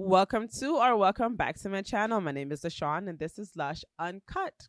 Welcome back to my channel. My name is Deshawn and this is Lush Uncut.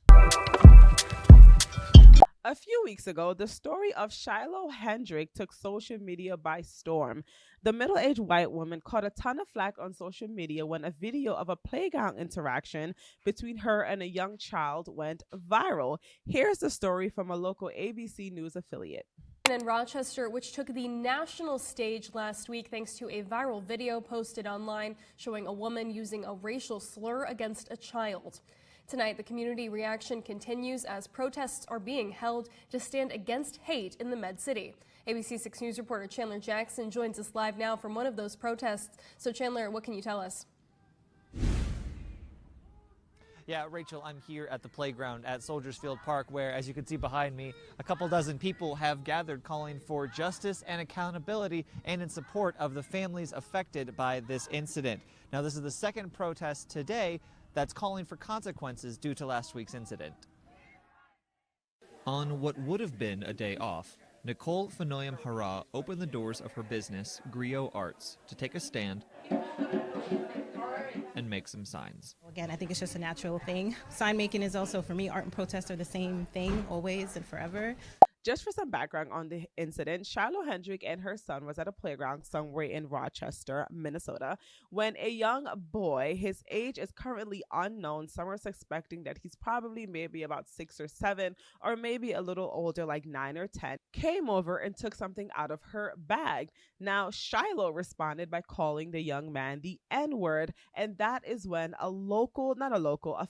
A few weeks ago, the story of Shiloh Hendrix took social media by storm. The middle-aged white woman caught a ton of flack on social media when a video of a playground interaction between her and a young child went viral. Here's the story from a local ABC News affiliate. In Rochester, which took the national stage last week thanks to a viral video posted online showing a woman using a racial slur against a child. Tonight, the community reaction continues as protests are being held to stand against hate in the Med City. ABC 6 News reporter Chandler Jackson joins us live now from one of those protests. So Chandler, what can you tell us? Yeah, Rachel, I'm here at the playground at Soldiers Field Park where, as you can see behind me, a couple dozen people have gathered calling for justice and accountability and in support of the families affected by this incident. Now, this is the second protest today that's calling for consequences due to last week's incident. On what would have been a day off, Nicole Fenoyam Hara opened the doors of her business, Griot Arts, to take a stand and make some signs. Again, I think it's just a natural thing. Sign making is also, for me, art and protest are the same thing, always and forever. Just for some background on the incident, Shiloh Hendrix and her son was at a playground somewhere in Rochester, Minnesota, when a young boy, his age is currently unknown, some are suspecting that he's probably maybe about 6 or 7, or maybe a little older, like 9 or 10, came over and took something out of her bag. Now, Shiloh responded by calling the young man the N-word, and that is when a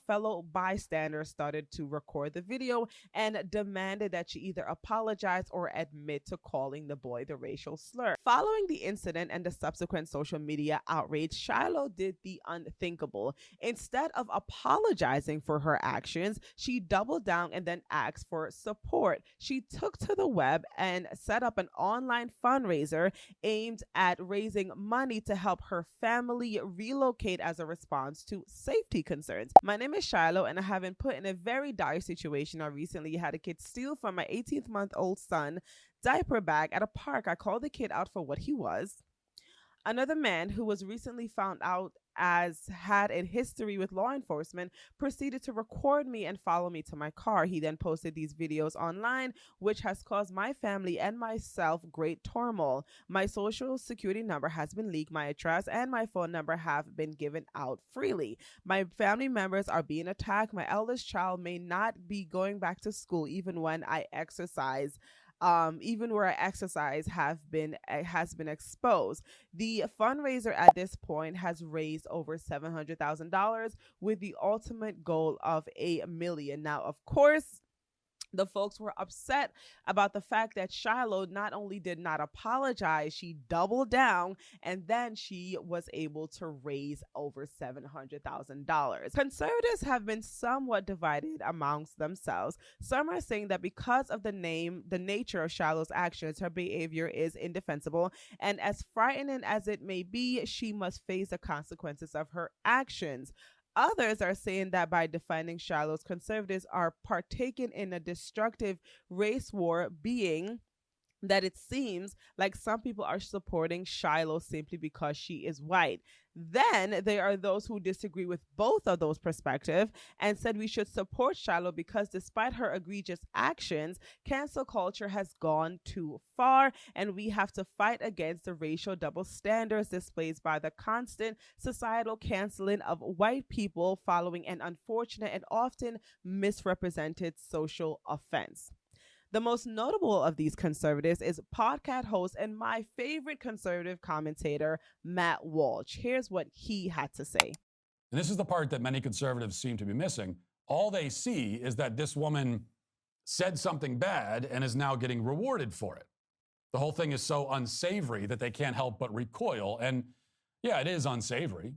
fellow bystander started to record the video and demanded that she either apologize or admit to calling the boy the racial slur. Following the incident and the subsequent social media outrage, Shiloh did the unthinkable. Instead of apologizing for her actions, she doubled down and then asked for support. She took to the web and set up an online fundraiser aimed at raising money to help her family relocate as a response to safety concerns. My name is Shiloh and I have been put in a very dire situation. I recently had a kid steal from my 18-month-old son diaper bag at a park. I called the kid out for what he was. Another man who was recently found out as had a history with law enforcement proceeded to record me and follow me to my car. He then posted these videos online, which has caused my family and myself great turmoil. My social security number has been leaked, my address and my phone number have been given out freely. My family members are being attacked. My eldest child may not be going back to school even when I exercise. Even where I exercise has been exposed. The fundraiser at this point has raised over $700,000 with the ultimate goal of $1 million. Now, of course, the folks were upset about the fact that Shiloh not only did not apologize, she doubled down, and then she was able to raise over $700,000. Conservatives have been somewhat divided amongst themselves. Some are saying that because of the nature of Shiloh's actions, her behavior is indefensible, and as frightening as it may be, she must face the consequences of her actions. Others are saying that by defining Shiloh's, conservatives are partaking in a destructive race war, being that it seems like some people are supporting Shiloh simply because she is white. Then there are those who disagree with both of those perspectives and said we should support Shiloh because despite her egregious actions, cancel culture has gone too far and we have to fight against the racial double standards displayed by the constant societal canceling of white people following an unfortunate and often misrepresented social offense. The most notable of these conservatives is podcast host and my favorite conservative commentator, Matt Walsh. Here's what he had to say. And this is the part that many conservatives seem to be missing. All they see is that this woman said something bad and is now getting rewarded for it. The whole thing is so unsavory that they can't help but recoil. And yeah, it is unsavory.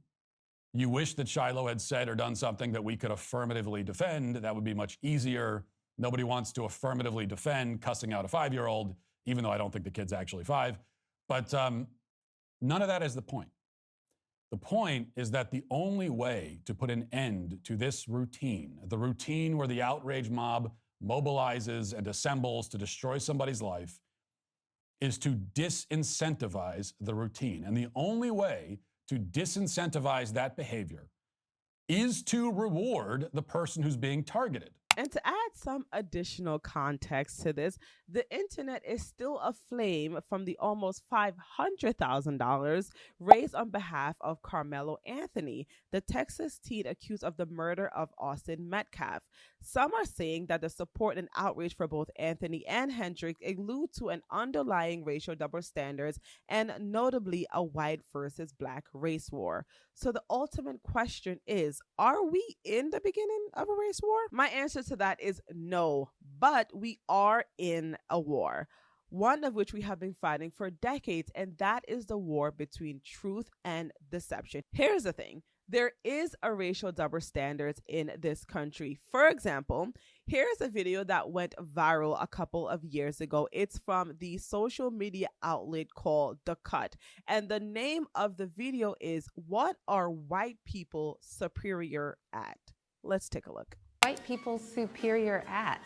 You wish that Shiloh had said or done something that we could affirmatively defend. That would be much easier. Nobody wants to affirmatively defend cussing out a 5-year-old, even though I don't think the kid's actually 5. But none of that is the point. The point is that the only way to put an end to this routine, the routine where the outrage mob mobilizes and assembles to destroy somebody's life, is to disincentivize the routine. And the only way to disincentivize that behavior is to reward the person who's being targeted. And to add some additional context to this, the internet is still aflame from the almost $500,000 raised on behalf of Carmelo Anthony, the Texas teen accused of the murder of Austin Metcalf. Some are saying that the support and outrage for both Anthony and Hendrix allude to an underlying racial double standards and notably a white versus black race war. So the ultimate question is, are we in the beginning of a race war? My answer to that is no, but we are in a war, one of which we have been fighting for decades, and that is the war between truth and deception. Here's the thing. There is a racial double standards in this country. For example, here's a video that went viral a couple of years ago. It's from the social media outlet called The Cut. And the name of the video is, "What are white people superior at?" Let's take a look. White people superior at?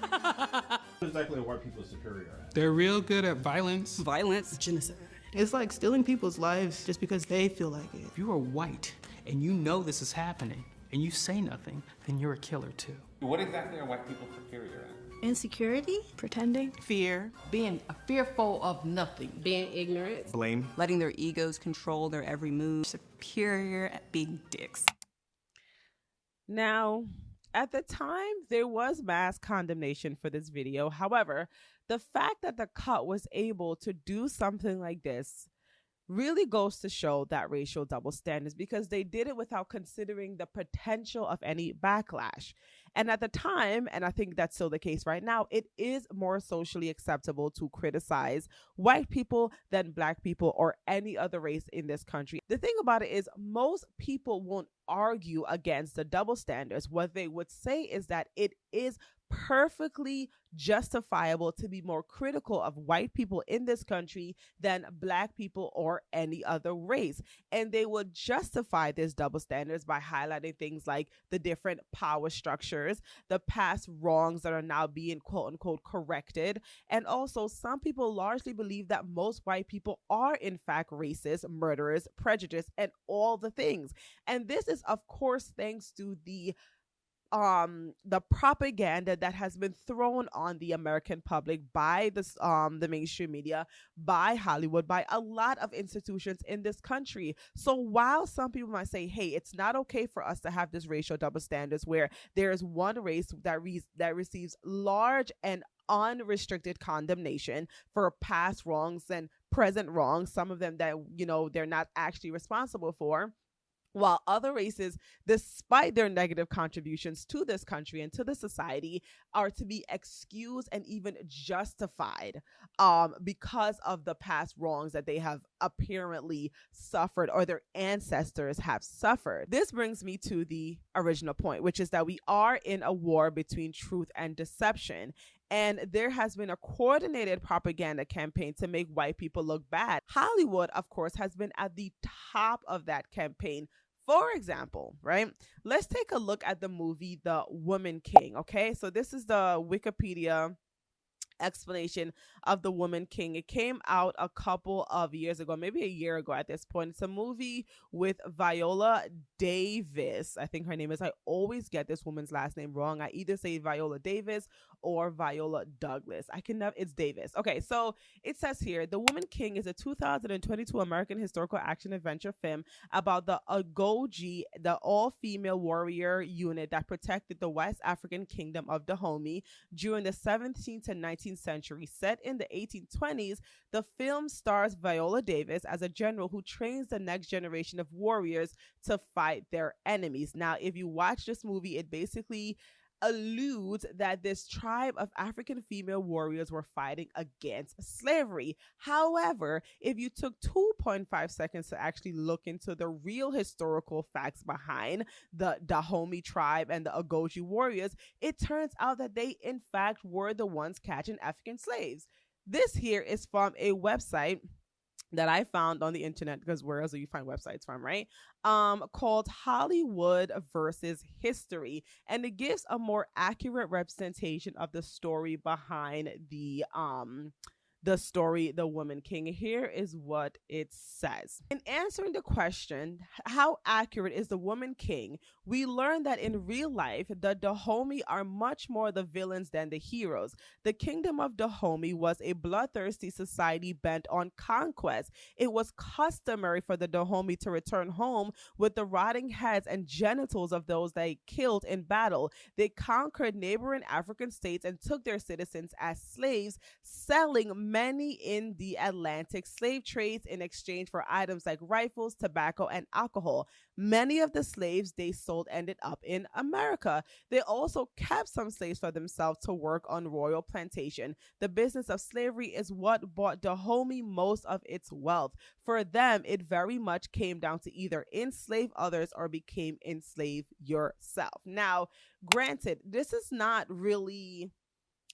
What exactly are white people superior at? They're real good at violence. Violence. Genocide. It's like stealing people's lives just because they feel like it. If you are white and you know this is happening and you say nothing, then you're a killer too. What exactly are white people superior at? Insecurity. Pretending. Fear. Being fearful of nothing. Being ignorant. Blame. Letting their egos control their every move. Superior at being dicks. Now, at the time, there was mass condemnation for this video. However, the fact that The Cut was able to do something like this really goes to show that racial double standards, because they did it without considering the potential of any backlash. And at the time, and I think that's still the case right now, it is more socially acceptable to criticize white people than black people or any other race in this country. The thing about it is, most people won't argue against the double standards. What they would say is that it is perfectly justifiable to be more critical of white people in this country than black people or any other race. And they would justify this double standards by highlighting things like the different power structures, the past wrongs that are now being quote unquote corrected. And also, some people largely believe that most white people are in fact racist, murderers, prejudiced, and all the things. And this is, of course, thanks to the propaganda that has been thrown on the American public by this, the mainstream media, by Hollywood, by a lot of institutions in this country. So while some people might say, hey, it's not okay for us to have this racial double standards where there is one race that receives large and unrestricted condemnation for past wrongs and present wrongs, some of them that, you know, they're not actually responsible for, while other races, despite their negative contributions to this country and to the society, are to be excused and even justified because of the past wrongs that they have apparently suffered or their ancestors have suffered. This brings me to the original point, which is that we are in a war between truth and deception. And there has been a coordinated propaganda campaign to make white people look bad. Hollywood, of course, has been at the top of that campaign. For example, right? Let's take a look at the movie The Woman King, okay? So this is the Wikipedia explanation of The Woman King. It came out a couple of years ago, maybe a year ago at this point. It's a movie with Viola Davis. I think her name is, I always get this woman's last name wrong. I either say Viola Davis or Viola Douglas. I can never, it's Davis. Okay, so it says here, The Woman King is a 2022 American historical action adventure film about the Agoji, the all-female warrior unit that protected the West African kingdom of Dahomey during the 17th to 19th century. Set in the 1820s, the film stars Viola Davis as a general who trains the next generation of warriors to fight their enemies. Now, if you watch this movie, it basically alludes that this tribe of African female warriors were fighting against slavery. However, if you took 2.5 seconds to actually look into the real historical facts behind the Dahomey tribe and the Agoji warriors, it turns out that they in fact were the ones catching African slaves. This here is from a website that I found on the internet, because where else do you find websites from, right? Called Hollywood versus History, and it gives a more accurate representation of the story behind the story The Woman King. Here is what it says. In answering the question, how accurate is the woman king, we learn that in real life, the Dahomey are much more the villains than the heroes. The kingdom of Dahomey was a bloodthirsty society bent on conquest. It was customary for the Dahomey to return home with the rotting heads and genitals of those they killed in battle. They conquered neighboring African states and took their citizens as slaves, selling many in the Atlantic slave trades in exchange for items like rifles, tobacco, and alcohol. Many of the slaves they sold ended up in America. They also kept some slaves for themselves to work on royal plantation. The business of slavery is what brought Dahomey most of its wealth. For them, it very much came down to either enslave others or become enslaved yourself. Now, granted, this is not really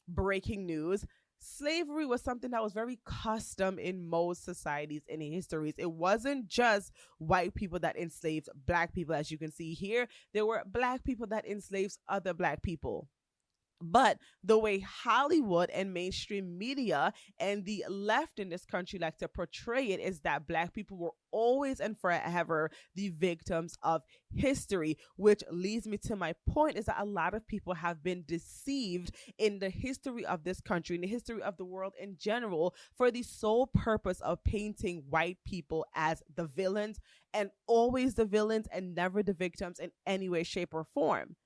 breaking news. Slavery was something that was very custom in most societies and histories. It wasn't just white people that enslaved black people, as you can see here. There were black people that enslaved other black people. But the way Hollywood and mainstream media and the left in this country like to portray it is that black people were always and forever the victims of history, which leads me to my point is that a lot of people have been deceived in the history of this country, in the history of the world in general, for the sole purpose of painting white people as the villains, and always the villains and never the victims in any way, shape, or form.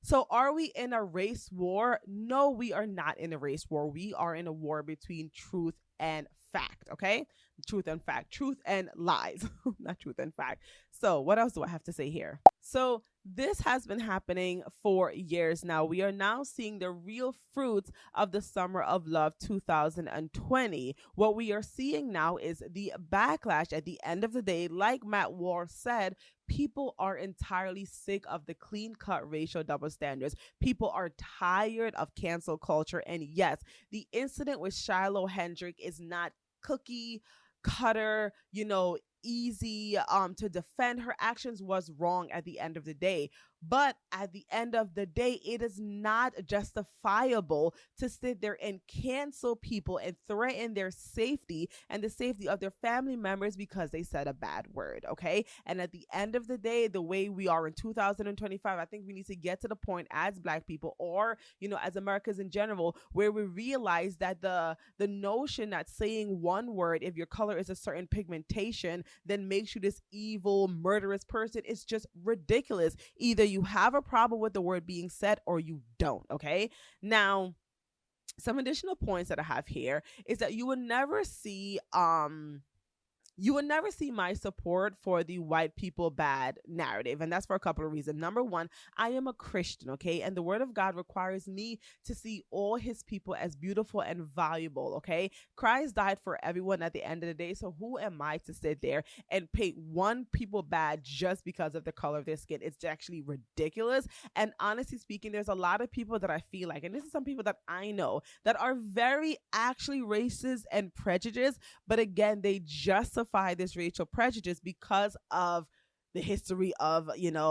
So are we in a race war? No, we are not in a race war. We are in a war between truth and fact, okay? Truth and fact, truth and lies, not truth and fact. So what else do I have to say here? So this has been happening for years now. We are now seeing the real fruits of the Summer of Love 2020. What we are seeing now is the backlash at the end of the day. Like Matt Walsh said, people are entirely sick of the clean-cut racial double standards. People are tired of cancel culture. And yes, the incident with Shiloh Hendrix is not cookie cutter, easy to defend. Her actions was wrong at the end of the day. But at the end of the day, it is not justifiable to sit there and cancel people and threaten their safety and the safety of their family members because they said a bad word, okay? And at the end of the day, the way we are in 2025, I think we need to get to the point as Black people or, as Americans in general, where we realize that the notion that saying one word, if your color is a certain pigmentation, then makes you this evil, murderous person is just ridiculous. Either you have a problem with the word being said or you don't, okay? Now, some additional points that I have here is that you will never see my support for the white people bad narrative. And that's for a couple of reasons. Number one, I am a Christian, okay? And the word of God requires me to see all his people as beautiful and valuable, okay? Christ died for everyone at the end of the day. So who am I to sit there and paint one people bad just because of the color of their skin? It's actually ridiculous. And honestly speaking, there's a lot of people that I feel like, and this is some people that I know that are very actually racist and prejudiced, but again, they justify this racial prejudice because of the history of,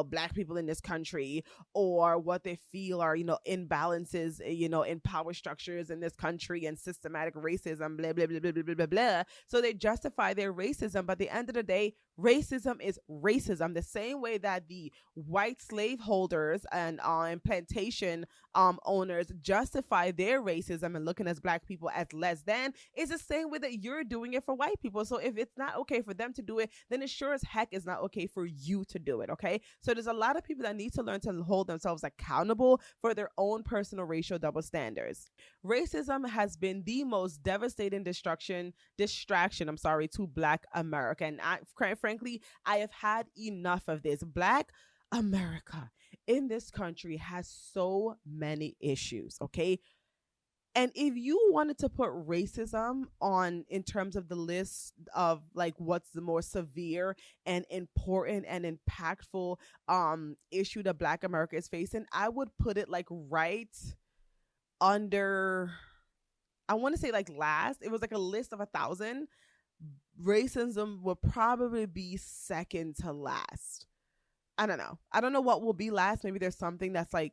Black people in this country, or what they feel are, imbalances, in power structures in this country and systematic racism, blah, blah, blah, blah, blah, blah, blah. So they justify their racism. But at the end of the day, racism is racism. The same way that the white slaveholders and plantation owners justify their racism and looking at Black people as less than, is the same way that you're doing it for white people. So if it's not okay for them to do it, then it sure as heck is not okay for you to do it, okay? So there's a lot of people that need to learn to hold themselves accountable for their own personal racial double standards. Racism has been the most devastating distraction to Black America. And frankly, I have had enough of this. Black America in this country has so many issues, okay? And if you wanted to put racism on in terms of the list of like what's the more severe and important and impactful issue that Black America is facing, I would put it like right under, I want to say like last. It was like a list of 1,000. Racism would probably be second to last. I don't know what will be last. Maybe there's something that's like,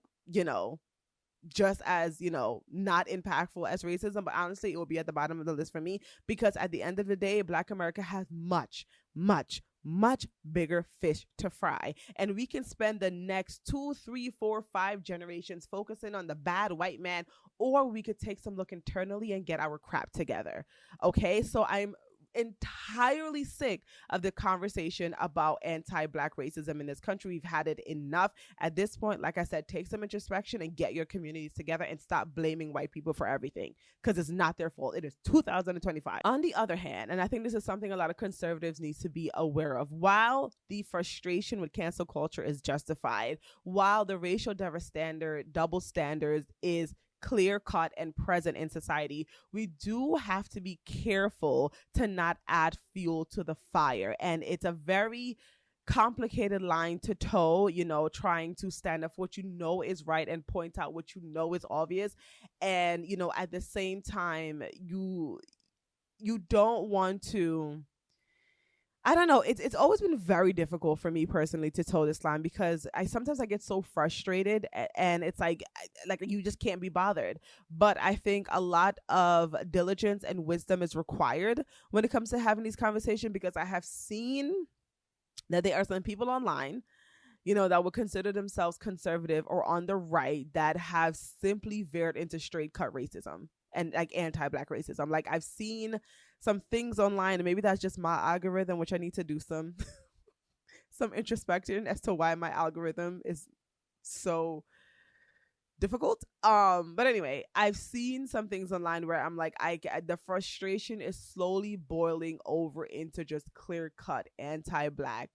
just as, not impactful as racism, but honestly, it will be at the bottom of the list for me, because at the end of the day, Black America has much, much, much bigger fish to fry. And we can spend the next 2, 3, 4, 5 generations focusing on the bad white man, or we could take some look internally and get our crap together. Okay, so I'm entirely sick of the conversation about anti-Black racism in this country. We've had it enough. At this point, like I said, take some introspection and get your communities together and stop blaming white people for everything, because it's not their fault. It is 2025. On the other hand, and I think this is something a lot of conservatives need to be aware of, while the frustration with cancel culture is justified, while the racial double standards is clear cut and present in society, we do have to be careful to not add fuel to the fire. And it's a very complicated line to toe, trying to stand up for what is right and point out what is obvious. And, at the same time, you don't want to, I don't know. It's always been very difficult for me personally to toe this line, because sometimes I get so frustrated, and it's like you just can't be bothered. But I think a lot of diligence and wisdom is required when it comes to having these conversations, because I have seen that there are some people online, that would consider themselves conservative or on the right, that have simply veered into straight cut racism and like anti-Black racism. Like, I've seen some things online, and maybe that's just my algorithm, which I need to do some introspection as to why my algorithm is so difficult. But anyway, I've seen some things online where I'm like, the frustration is slowly boiling over into just clear-cut anti-Black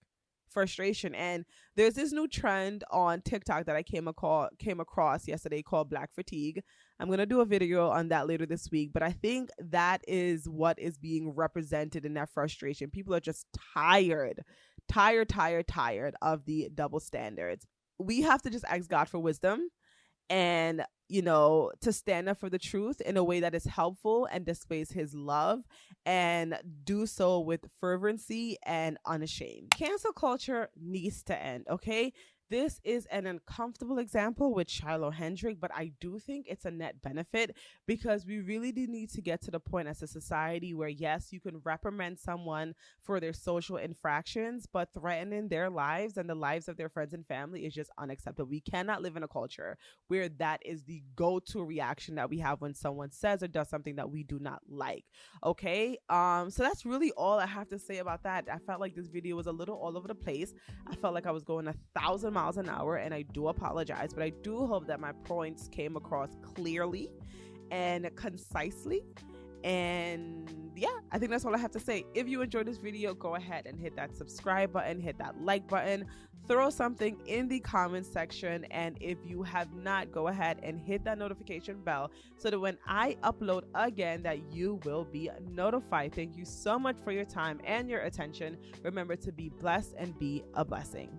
frustration. And there's this new trend on TikTok that I came across yesterday called Black fatigue. I'm going to do a video on that later this week, but I think that is what is being represented in that frustration. People are just tired of the double standards. We have to just ask God for wisdom and, to stand up for the truth in a way that is helpful and displays his love, and do so with fervency and unashamed. Cancel culture needs to end, okay? This is an uncomfortable example with Shiloh Hendrix, but I do think it's a net benefit, because we really do need to get to the point as a society where, yes, you can reprimand someone for their social infractions, but threatening their lives and the lives of their friends and family is just unacceptable. We cannot live in a culture where that is the go-to reaction that we have when someone says or does something that we do not like. Okay, so that's really all I have to say about that. I felt like this video was a little all over the place. I felt like I was going 1,000 miles an hour, and I do apologize, but I do hope that my points came across clearly and concisely. And yeah, I think that's all I have to say. If you enjoyed this video, go ahead and hit that subscribe button, hit that like button, throw something in the comments section, and if you have not, go ahead and hit that notification bell so that when I upload again, that you will be notified. Thank you so much for your time and your attention. Remember to be blessed and be a blessing.